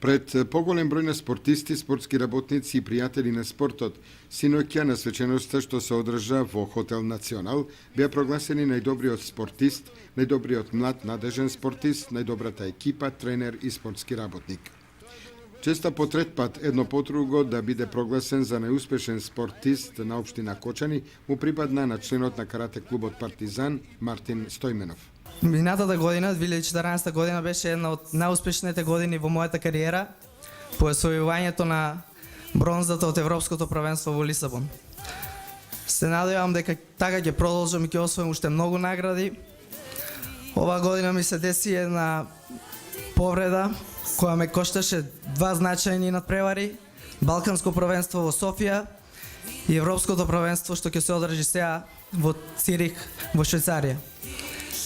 Пред поголем број на спортисти, спортски работници и пријатели на спортот, синоќа на свеченоста што се одржа во Хотел Национал, беа прогласени најдобриот спортист, најдобриот млад надежен спортист, најдобрата екипа, тренер и спортски работник. Честа по трет пат, едно по друго да биде прогласен за најуспешен спортист на општина Кочани, му припадна на членот на карате клубот Партизан Мартин Стојменов. Минатата година, 2014 година, беше една од најуспешните години во мојата кариера по освојувањето на бронзата од Европското првенство во Лисабон. Се надевам дека така ќе продолжам и ќе освоим уште многу награди. Ова година ми се деси една повреда која ме кошташе 2 значајни надпревари, Балканско првенство во Софија и Европското првенство што ќе се одржи сега во Цирих во Швајцарија.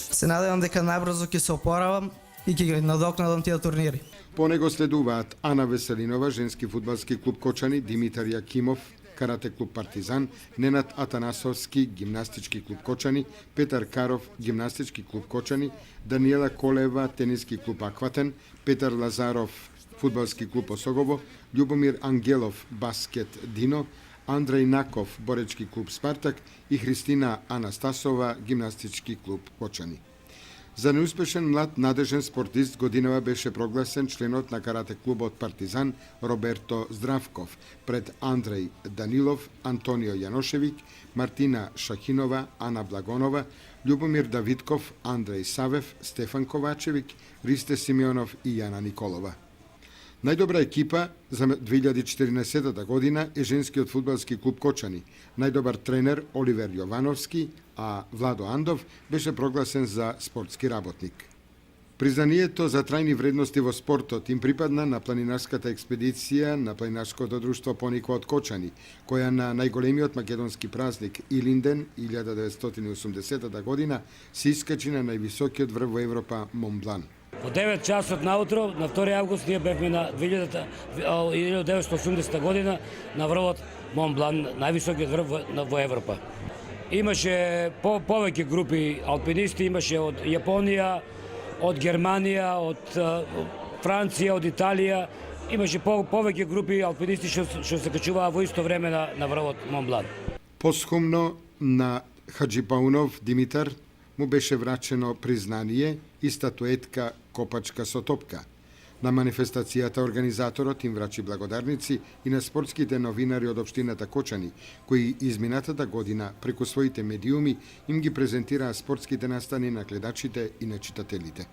Се надевам дека најбрзо ќе се опоравам и ќе ги надокнадам тие турнири. По него следуваат Ана Веселинова, женски фудбалски клуб Кочани, Димитар Јакимов, карате клуб Партизан, Ненад Атанасовски, гимнастички клуб Кочани, Петар Каров, гимнастички клуб Кочани, Даниела Колева, тениски клуб Акватен, Петар Лазаров, фудбалски клуб Осогово, Љубомир Ангелов, баскет Дино, Андреј Наков, боречки клуб Спартак и Христина Анастасова, гимнастички клуб Кочани. За неуспешен млад надежен спортист годинава беше прогласен членот на карате клубот Партизан Роберто Здравков пред Андреј Данилов, Антонио Јаношевик, Мартина Шахинова, Ана Благонова, Љубомир Давидков, Андреј Савев, Стефан Ковачевик, Ристе Симеонов и Јана Николова. Најдобра екипа за 2014 година е женскиот фудбалски клуб Кочани. Најдобар тренер Оливер Јовановски, а Владо Андов беше прогласен за спортски работник. Признанието за трајни вредности во спортот им припадна на планинарската експедиција на планинарското друштво Пониква од Кочани, која на најголемиот македонски празник Илинден 1980 година се искачи на највисокиот врв во Европа Монблан. Во 9 часот наутро, на 2 август, ние бевме на 1980 година на врвот Монблан, највисокиот врв во Европа. Имаше повеќе групи алпинисти, имаше од Јапонија, од Германија, од Франција, од Италија. Имаше повеќе групи алпинисти што се качуваа во исто време на врвот Монблан. Посхумно на Хаджипаунов Димитар му беше врачено признание и статуетка копачка со топка. На манифестацијата организаторот им врачи благодарници и на спортските новинари од општината Кочани, кои изминатата година преку своите медиуми им ги презентираа спортските настани на гледачите и на читателите.